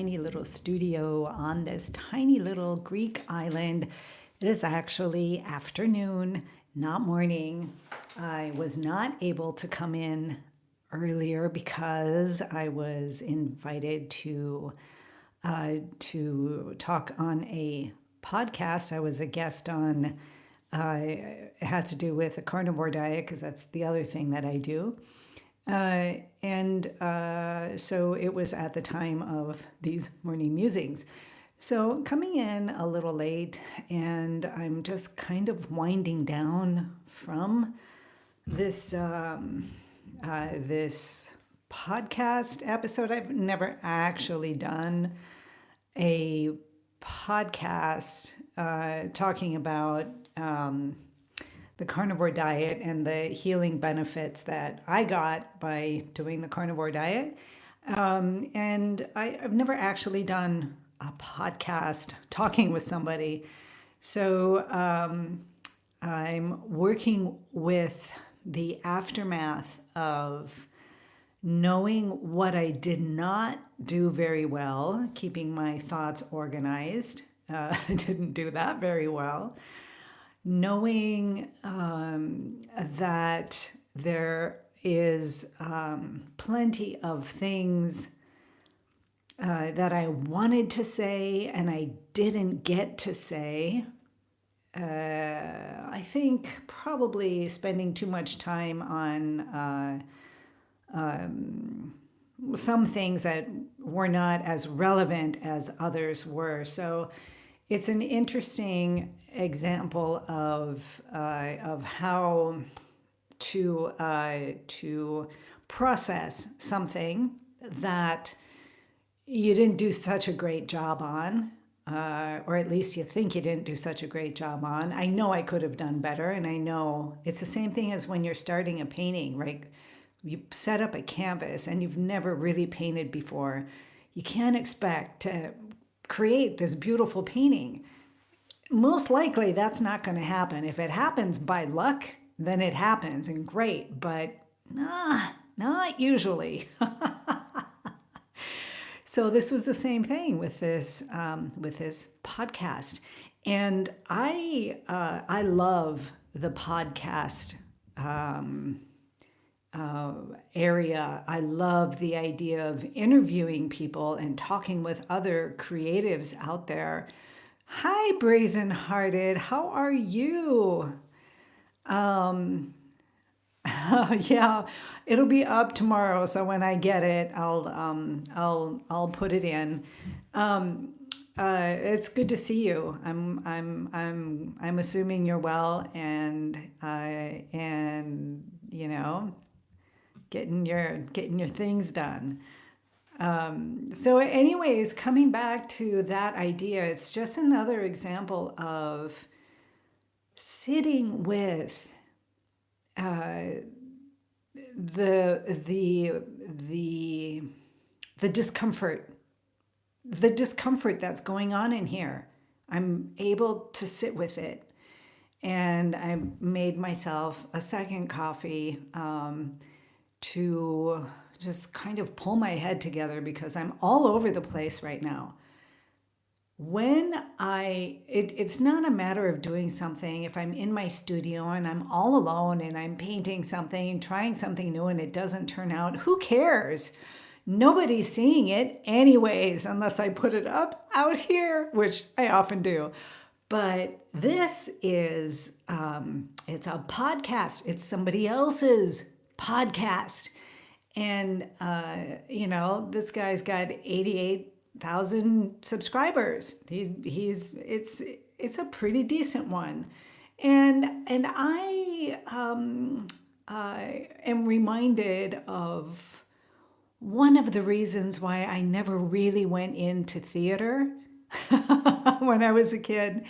tiny little studio on this tiny little Greek island. It is actually afternoon, not morning. I was not able to come in earlier because I was invited to talk on a podcast. I was a guest on. It had to do with a carnivore diet because that's the other thing that I do. So it was at the time of these morning musings. So coming in a little late, and I'm just kind of winding down from this this podcast episode. I've never actually done a podcast talking about the carnivore diet and the healing benefits that I got by doing the carnivore diet. And I've never actually done a podcast talking with somebody. So I'm working with the aftermath of knowing what I did not do very well, keeping my thoughts organized. I didn't do that very well. Knowing that there is plenty of things that I wanted to say and I didn't get to say. I think probably spending too much time on some things that were not as relevant as others were. So it's an interesting example of how to process something that you didn't do such a great job on, or at least you think you didn't do such a great job on. I know I could have done better, and I know it's the same thing as when you're starting a painting, right? You set up a canvas and you've never really painted before. You can't expect to create this beautiful painting. Most likely that's not going to happen. If it happens by luck, then it happens and great, but not usually. So this was the same thing with this podcast, and I love the podcast area. I love the idea of interviewing people and talking with other creatives out there. Hi, Brazen Hearted. How are you? Yeah, it'll be up tomorrow. So when I get it, I'll put it in. It's good to see you. I'm assuming you're well and you know, getting your things done. So anyways, coming back to that idea, it's just another example of sitting with the discomfort, that's going on in here. I'm able to sit with it. And I made myself a second coffee to just kind of pull my head together because I'm all over the place right now. When it's not a matter of doing something. If I'm in my studio and I'm all alone and I'm painting something, trying something new and it doesn't turn out, who cares? Nobody's seeing it anyways, unless I put it up out here, which I often do. But this is, it's a podcast. It's somebody else's podcast. And, this guy's got 88,000 subscribers. It's a pretty decent one. And I am reminded of one of the reasons why I never really went into theater when I was a kid.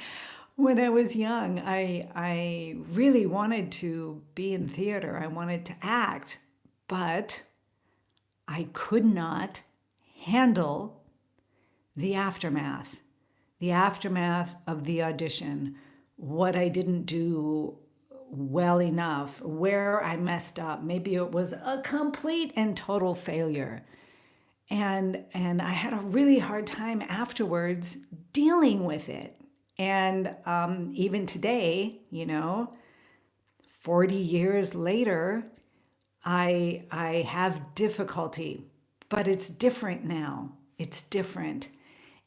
When I was young, I really wanted to be in theater. I wanted to act, but I could not handle the aftermath of the audition, what I didn't do well enough, where I messed up. Maybe it was a complete and total failure. And I had a really hard time afterwards dealing with it. And even today, 40 years later, I have difficulty, but it's different now. It's different.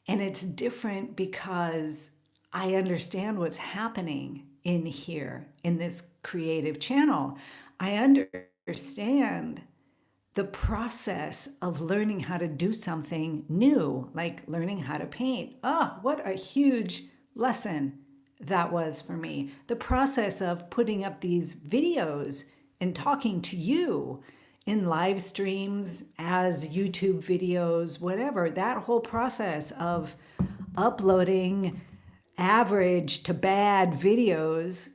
And it's different because I understand what's happening in here in this creative channel. I understand the process of learning how to do something new, like learning how to paint. Oh, what a huge lesson that was for me. The process of putting up these videos and talking to you in live streams, as YouTube videos, whatever, that whole process of uploading average to bad videos,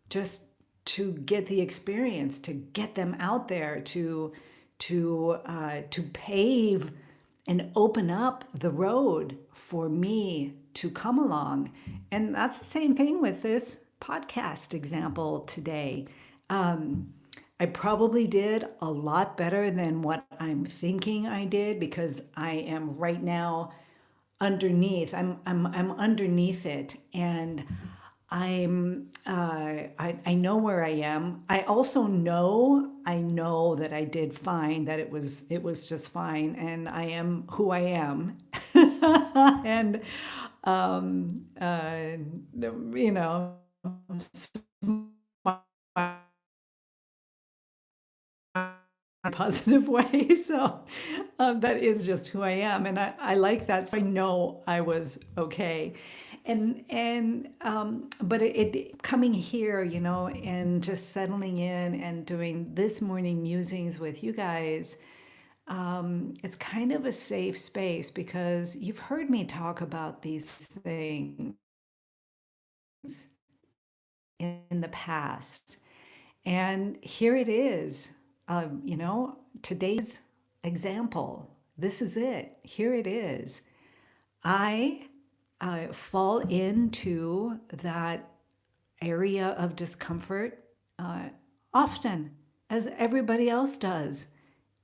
just to get the experience, to get them out there, to pave and open up the road for me to come along. And that's the same thing with this podcast example today. I probably did a lot better than what I'm thinking I did, because I am right now underneath. I'm underneath it, and I know where I am. I also know that I did fine, that it was just fine, and I am who I am. And you know, a positive way. So that is just who I am, and I like that. So I know I was okay, and but it coming here, and just settling in and doing this morning musings with you guys. It's kind of a safe space because you've heard me talk about these things in the past. And here it is, today's example. This is it. Here it is. I fall into that area of discomfort often, as everybody else does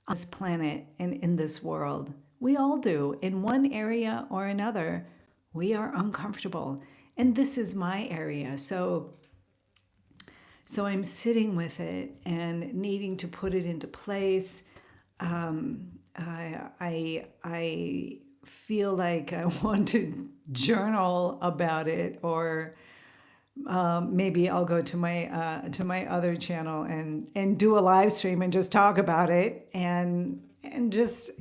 on this planet and in this world. We all do. In one area or another, we are uncomfortable. And this is my area. So I'm sitting with it and needing to put it into place. I feel like I want to journal about it, or maybe I'll go to my other channel and do a live stream and just talk about it, and just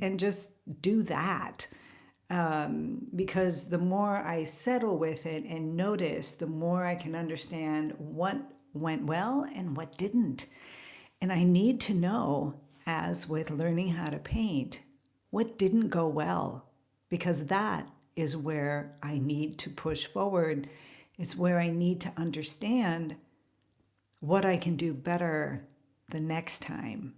do that. Because the more I settle with it and notice, the more I can understand what went well and what didn't. And I need to know, as with learning how to paint, what didn't go well, because that is where I need to push forward. It's where I need to understand what I can do better the next time.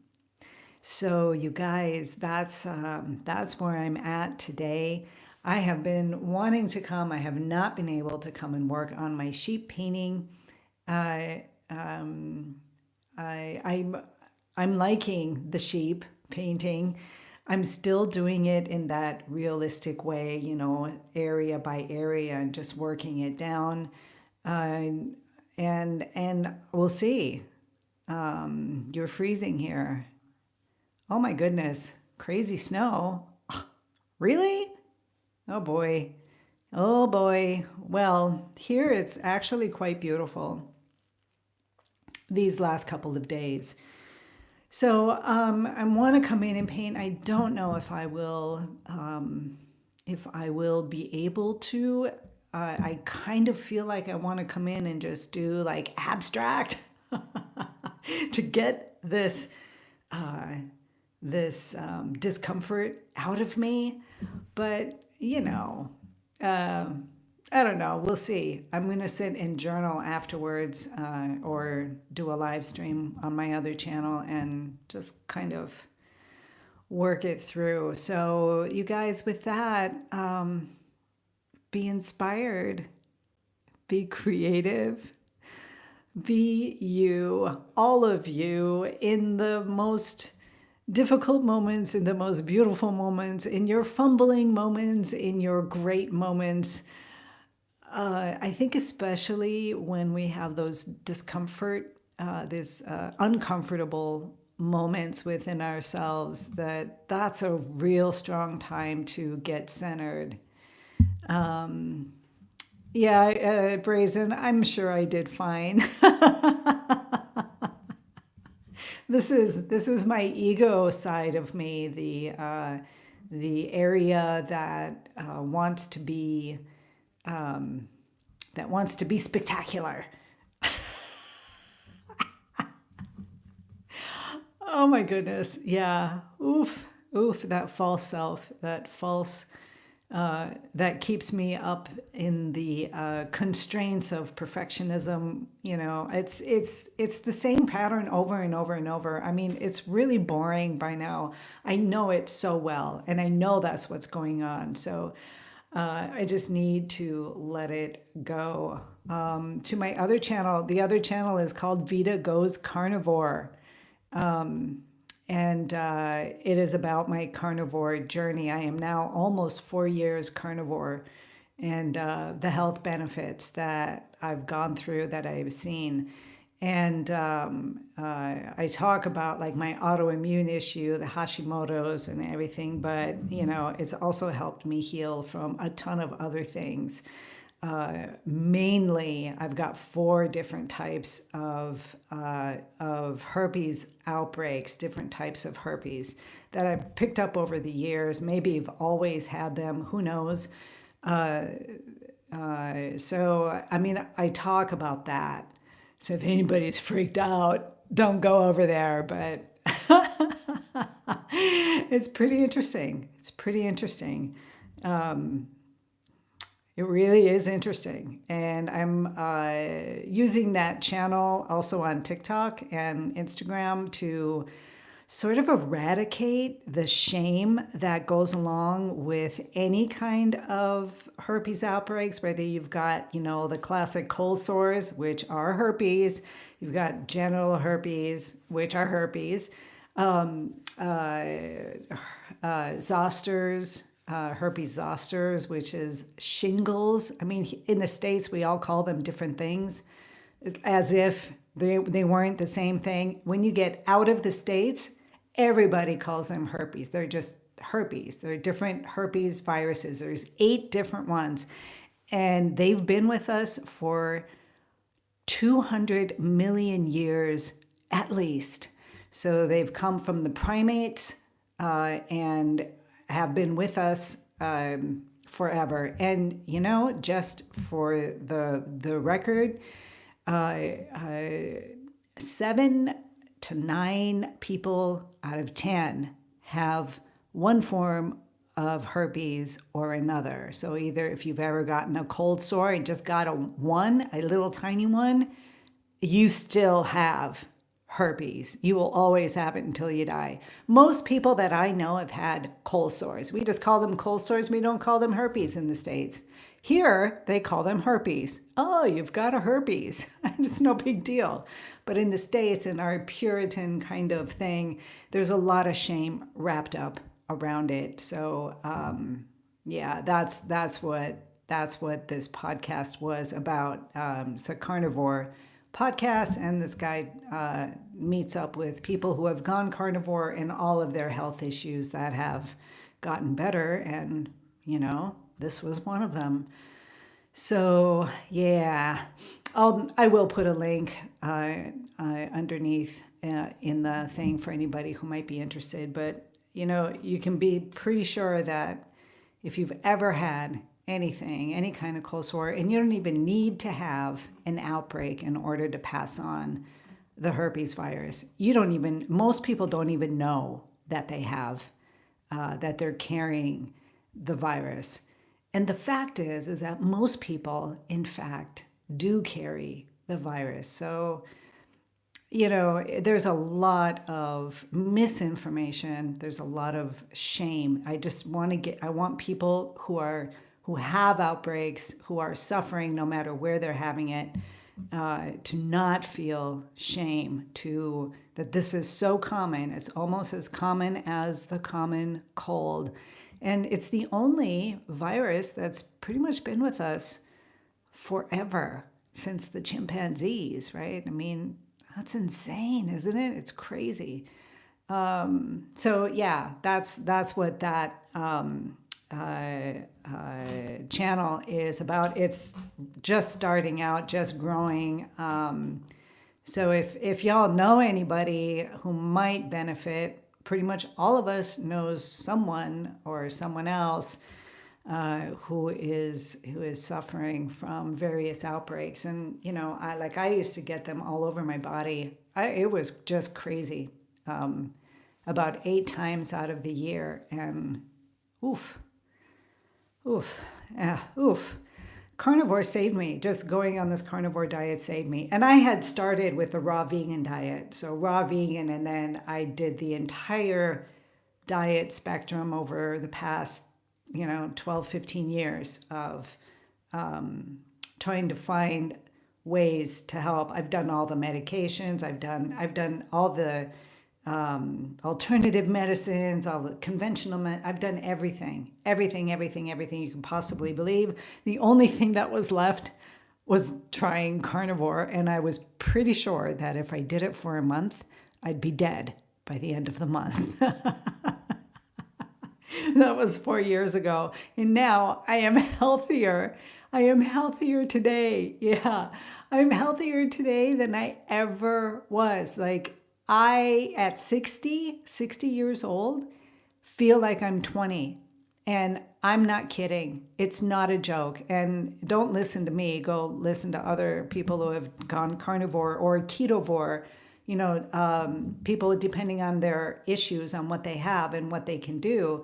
So, you guys, that's where I'm at today. I have been wanting to come. I have not been able to come and work on my sheep painting. I, um, I'm liking the sheep painting. I'm still doing it in that realistic way, area by area, and just working it down. Uh, and we'll see. You're freezing here. Oh my goodness, crazy snow. Really? Oh boy. Oh boy. Well, here it's actually quite beautiful these last couple of days. So I want to come in and paint. I don't know if I will be able to. I kind of feel like I want to come in and just do like abstract to get this discomfort out of me. But I don't know. We'll see. I'm going to sit and journal afterwards, or do a live stream on my other channel and just kind of work it through. So, you guys, with that, be inspired, be creative, be you, all of you, in the most difficult moments, in the most beautiful moments, in your fumbling moments, in your great moments. I think especially when we have those discomfort, these uncomfortable moments within ourselves, that's a real strong time to get centered. Yeah, Brazen, I'm sure I did fine. This is my ego side of me, the area that wants to be spectacular. Oh my goodness. Yeah. Oof. Oof. That false self, that keeps me up in the constraints of perfectionism. It's the same pattern over and over and over. I mean, it's really boring by now. I know it so well, and I know that's what's going on. So I just need to let it go. To my other channel, the other channel is called Vita Goes Carnivore. And it is about my carnivore journey. I am now almost 4 years carnivore, and the health benefits that I've gone through, that I've seen. And I talk about like my autoimmune issue, the Hashimoto's and everything, but it's also helped me heal from a ton of other things. Mainly, I've got 4 different types of herpes outbreaks, different types of herpes that I've picked up over the years. Maybe I've always had them, who knows? So, I mean, I talk about that. So if anybody's freaked out, don't go over there. But it's pretty interesting. It's pretty interesting. It really is interesting. And I'm using that channel also on TikTok and Instagram to sort of eradicate the shame that goes along with any kind of herpes outbreaks, whether you've got, the classic cold sores, which are herpes, you've got genital herpes, which are herpes, zosters, herpes zosters, which is shingles. I mean, in the States, we all call them different things as if they weren't the same thing. When you get out of the States, everybody calls them herpes. They're just herpes. They're different herpes viruses. There's 8 different ones. And they've been with us for 200 million years at least. So they've come from the primates and have been with us forever. And just for the record, 7 to 9 people out of 10 have one form of herpes or another. So either if you've ever gotten a cold sore and just got a little tiny one, you still have herpes. You will always have it until you die. Most people that I know have had cold sores. We just call them cold sores. We don't call them herpes in the States. Here, they call them herpes. Oh, you've got a herpes. It's no big deal. But in the States, in our Puritan kind of thing, there's a lot of shame wrapped up around it. So, yeah, that's what this podcast was about. It's a carnivore podcast, and this guy meets up with people who have gone carnivore and all of their health issues that have gotten better. And, this was one of them. So, yeah, I will put a link underneath in the thing for anybody who might be interested. But, you can be pretty sure that if you've ever had anything, any kind of cold sore, and you don't even need to have an outbreak in order to pass on the herpes virus. Most people don't even know that they have, that they're carrying the virus. And the fact is that most people, in fact, do carry the virus. So, there's a lot of misinformation. There's a lot of shame. I want people who have outbreaks, who are suffering no matter where they're having it, to not feel shame, to that this is so common. It's almost as common as the common cold. And it's the only virus that's pretty much been with us forever, since the chimpanzees, right? I mean, that's insane, isn't it? It's crazy. So yeah, that's what that channel is about. It's just starting out, just growing. So if y'all know anybody who might benefit, pretty much all of us knows someone or someone else who is suffering from various outbreaks. And I used to get them all over my body. It was just crazy. About 8 times out of the year, and oof, oof, yeah, oof. Carnivore saved me. Just going on this carnivore diet saved me. And I had started with the raw vegan diet. So raw vegan, and then I did the entire diet spectrum over the past, 12, 15 years of trying to find ways to help. I've done all the medications. I've done all the alternative medicines, all the conventional. I've done everything you can possibly believe. The only thing that was left was trying carnivore, and I was pretty sure that if I did it for a month, I'd be dead by the end of the month. That was 4 years ago, and now I am healthier. I am healthier today. Yeah, I'm healthier today than I ever was. Like, at 60 years old, feel like I'm 20. And I'm not kidding. It's not a joke. And don't listen to me. Go listen to other people who have gone carnivore or ketovore. People depending on their issues, on what they have and what they can do.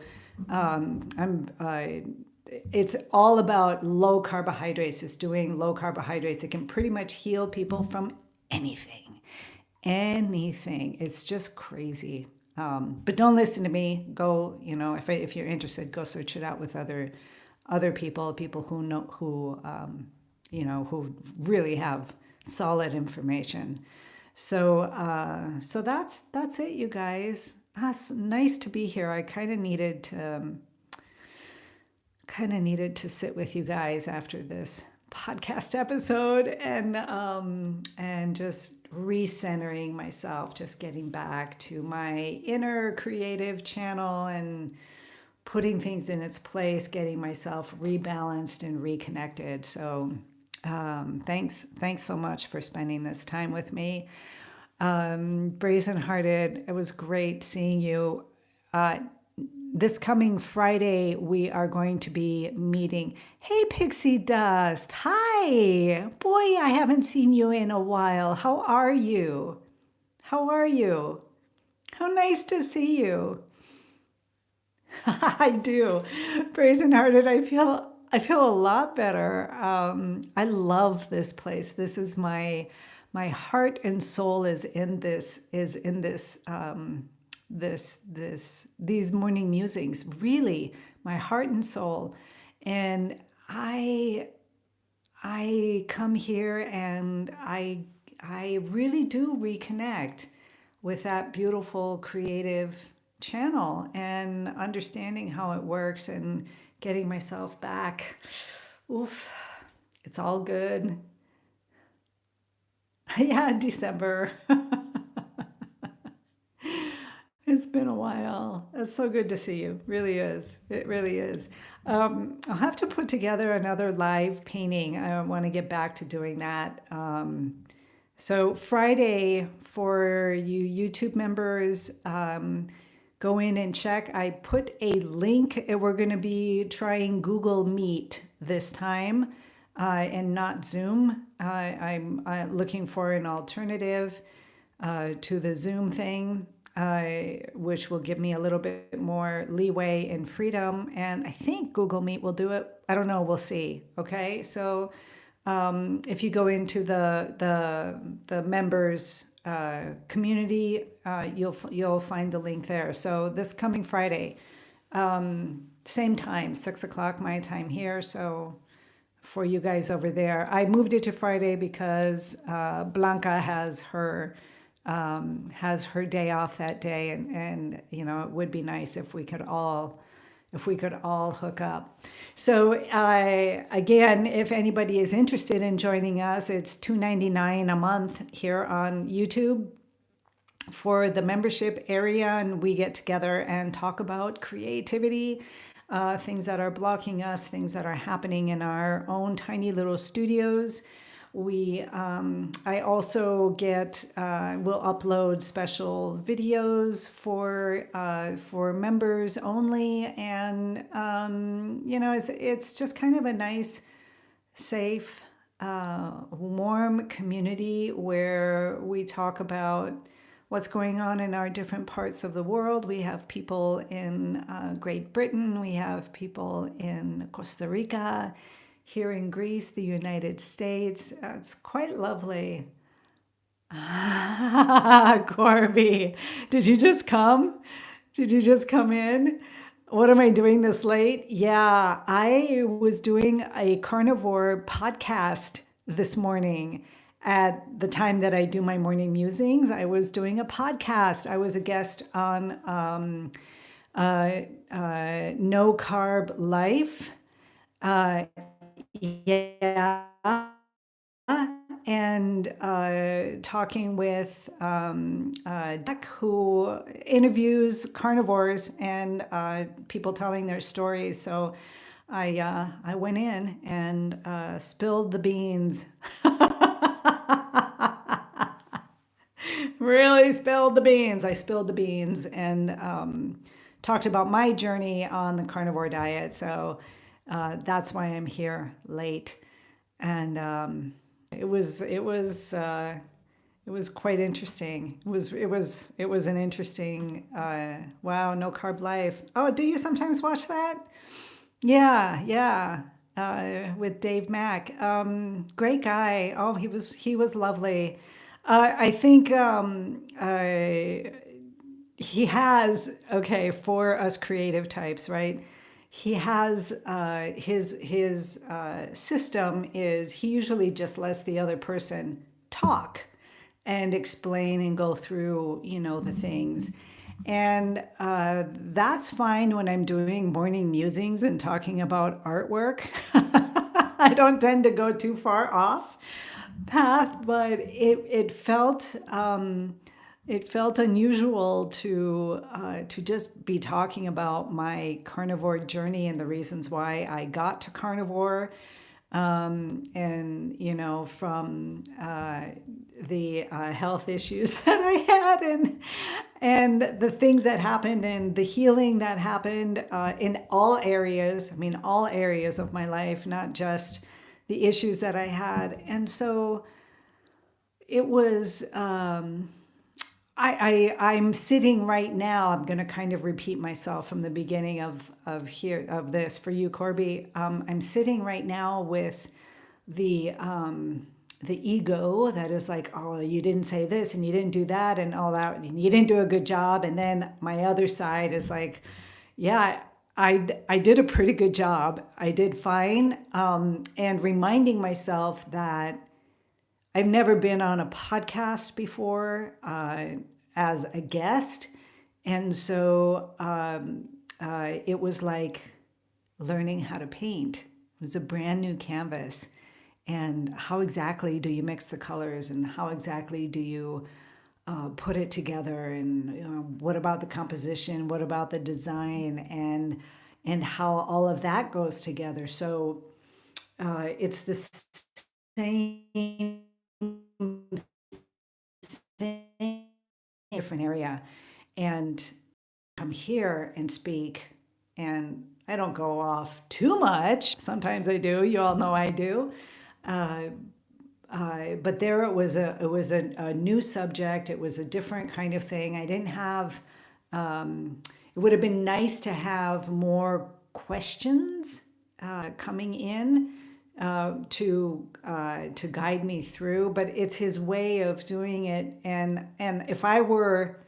It's all about low carbohydrates. Just doing low carbohydrates. It can pretty much heal people from anything. Anything. It's just crazy. But don't listen to me. Go, if you're interested, go search it out with other people who know, who really have solid information. So that's it, you guys. It's nice to be here. I kind of needed to sit with you guys after this podcast episode, and just recentering myself, just getting back to my inner creative channel and putting things in its place, getting myself rebalanced and reconnected. So thanks so much for spending this time with me. Brazen Hearted, it was great seeing you. This coming Friday, we are going to be meeting. Hey, Pixie Dust. Hi. Boy, I haven't seen you in a while. How are you? How are you? How nice to see you. I do. Brazen Hearted, I feel a lot better. I love this place. This is my heart and soul is in this these morning musings, really, my heart and soul. And I come here and I really do reconnect with that beautiful creative channel and understanding how it works and getting myself back. Oof, it's all good. Yeah, December. It's been a while. It's so good to see you. Really is. It really is. I'll have to put together another live painting. I want to get back to doing that. So Friday, for you YouTube members, go in and check. I put a link. We're going to be trying Google Meet this time and not Zoom. I'm looking for an alternative to the Zoom thing. Which will give me a little bit more leeway and freedom. And I think Google Meet will do it. I don't know. We'll see. Okay. So if you go into the members community, you'll find the link there. So this coming Friday, same time, 6 o'clock my time here. So for you guys over there. I moved it to Friday because Blanca has her day off that day, and it would be nice if we could all hook up. So again, if anybody is interested in joining us, it's $2.99 a month here on YouTube for the membership area, and we get together and talk about creativity, things that are blocking us, things that are happening in our own tiny little studios. I also will upload special videos for members only, and it's just kind of a nice, safe, warm community where we talk about what's going on in our different parts of the world. We have people in Great Britain, we have people in Costa Rica, here in Greece, the United States. It's quite lovely. Corby, did you just come? Did you just come in? What am I doing this late? Yeah, I was doing a carnivore podcast this morning. At the time that I do my morning musings, I was doing a podcast. I was a guest on No Carb Life. Yeah, and talking with Jack, who interviews carnivores and people telling their stories. So I went in and spilled the beans. Really spilled the beans. I spilled the beans and talked about my journey on the carnivore diet. So that's why I'm here late. And it was quite interesting. It was an interesting wow, no carb life. Oh, do you sometimes watch that? Yeah. With Dave Mack. Great guy. Oh, he was lovely. I think he has, okay, for us creative types, right? He has his system is he usually just lets the other person talk and explain and go through, the things. And that's fine when I'm doing morning musings and talking about artwork. I don't tend to go too far off path, but it felt unusual to just be talking about my carnivore journey and the reasons why I got to carnivore, and from the health issues that I had, and the things that happened and the healing that happened in all areas. I mean, all areas of my life, not just the issues that I had. And so it was. I'm sitting right now. I'm going to kind of repeat myself from the beginning of this for you, Corby. I'm sitting right now with the ego that is like, oh, you didn't say this and you didn't do that and all that, and you didn't do a good job. And then my other side is like, yeah, I did a pretty good job. I did fine. And reminding myself that I've never been on a podcast before as a guest. And so it was like learning how to paint. It was a brand new canvas. And how exactly do you mix the colors, and how exactly do you put it together? And what about the composition? What about the design? And how all of that goes together. So it's the same thing, different area, and come here and speak, and I don't go off too much. Sometimes I do. You all know I do. Uh, but there it was a new subject. It was a different kind of thing. I didn't have. It would have been nice to have more questions coming in to guide me through, but it's his way of doing it. And if I were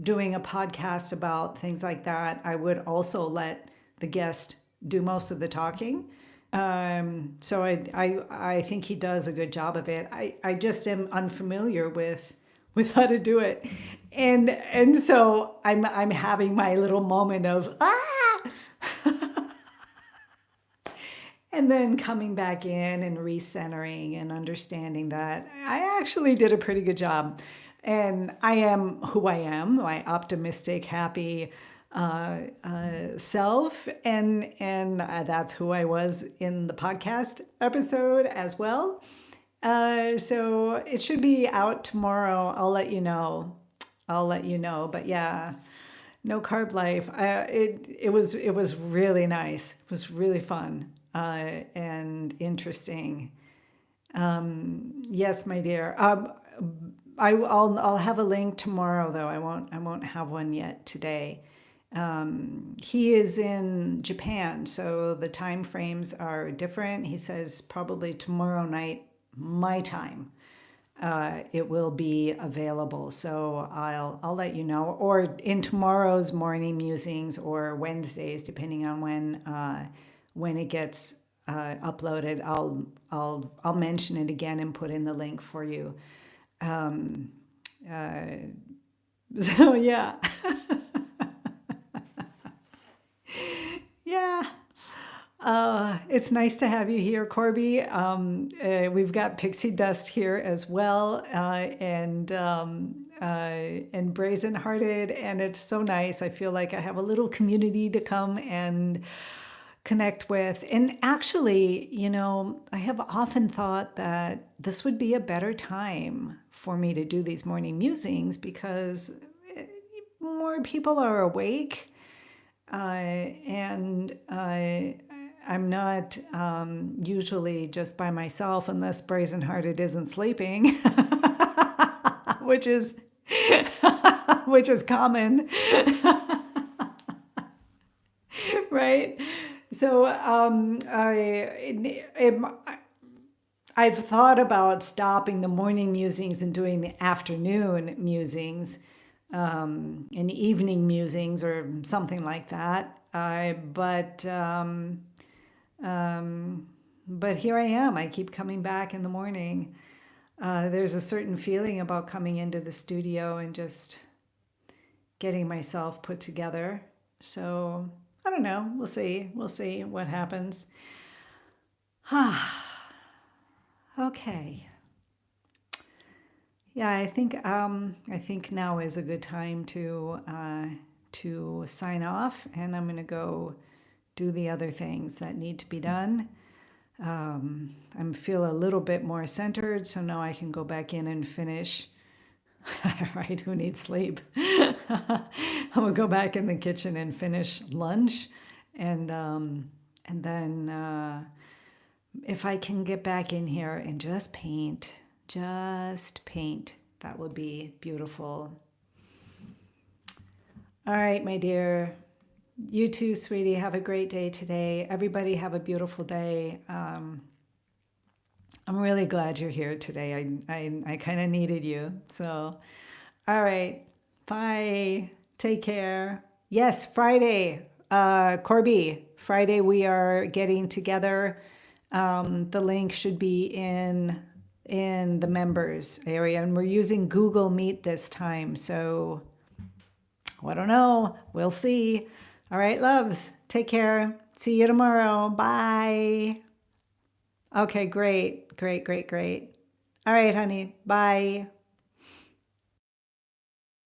doing a podcast about things like that, I would also let the guest do most of the talking, So I think he does a good job of it. I just am unfamiliar with how to do it. And so I'm having my little moment of and then coming back in and recentering and understanding that I actually did a pretty good job. And I am who I am, my optimistic, happy self. And that's who I was in the podcast episode as well. So it should be out tomorrow. I'll let you know. I'll let you know. But yeah, no carb life. It was really nice. It was really fun and interesting. Yes, my dear. I'll have a link tomorrow though. I won't have one yet today. He is in Japan, so the time frames are different. He says probably tomorrow night, my time, it will be available. So I'll let you know, or in tomorrow's morning musings, or Wednesdays, depending on when it gets uploaded. I'll mention it again and put in the link for you. So yeah, yeah. It's nice to have you here, Corby. We've got Pixie Dust here as well, and Brazen Hearted, and it's so nice. I feel like I have a little community to come and connect with. And actually, I have often thought that this would be a better time for me to do these morning musings because more people are awake, and I'm not usually just by myself unless Brazen Hearted isn't sleeping, which is which is common, right? So I've thought about stopping the morning musings and doing the afternoon musings, and evening musings or something like that. But here I am. I keep coming back in the morning. There's a certain feeling about coming into the studio and just getting myself put together. So I don't know. We'll see. We'll see what happens. Okay. Yeah, I think now is a good time to sign off, and I'm gonna go do the other things that need to be done. I feel a little bit more centered, so now I can go back in and finish. Right? Who needs sleep? I'm gonna go back in the kitchen and finish lunch, and then if I can get back in here and just paint, that would be beautiful. All right, my dear. You too, sweetie. Have a great day today. Everybody have a beautiful day. I'm really glad you're here today. I kind of needed you. So, all right. Bye. Take care. Yes, Friday. Corby, Friday we are getting together. The link should be in the members area, and we're using Google Meet this time. So I don't know. We'll see. All right, loves. Take care. See you tomorrow. Bye. Okay, great. Great, great, great. All right, honey. Bye.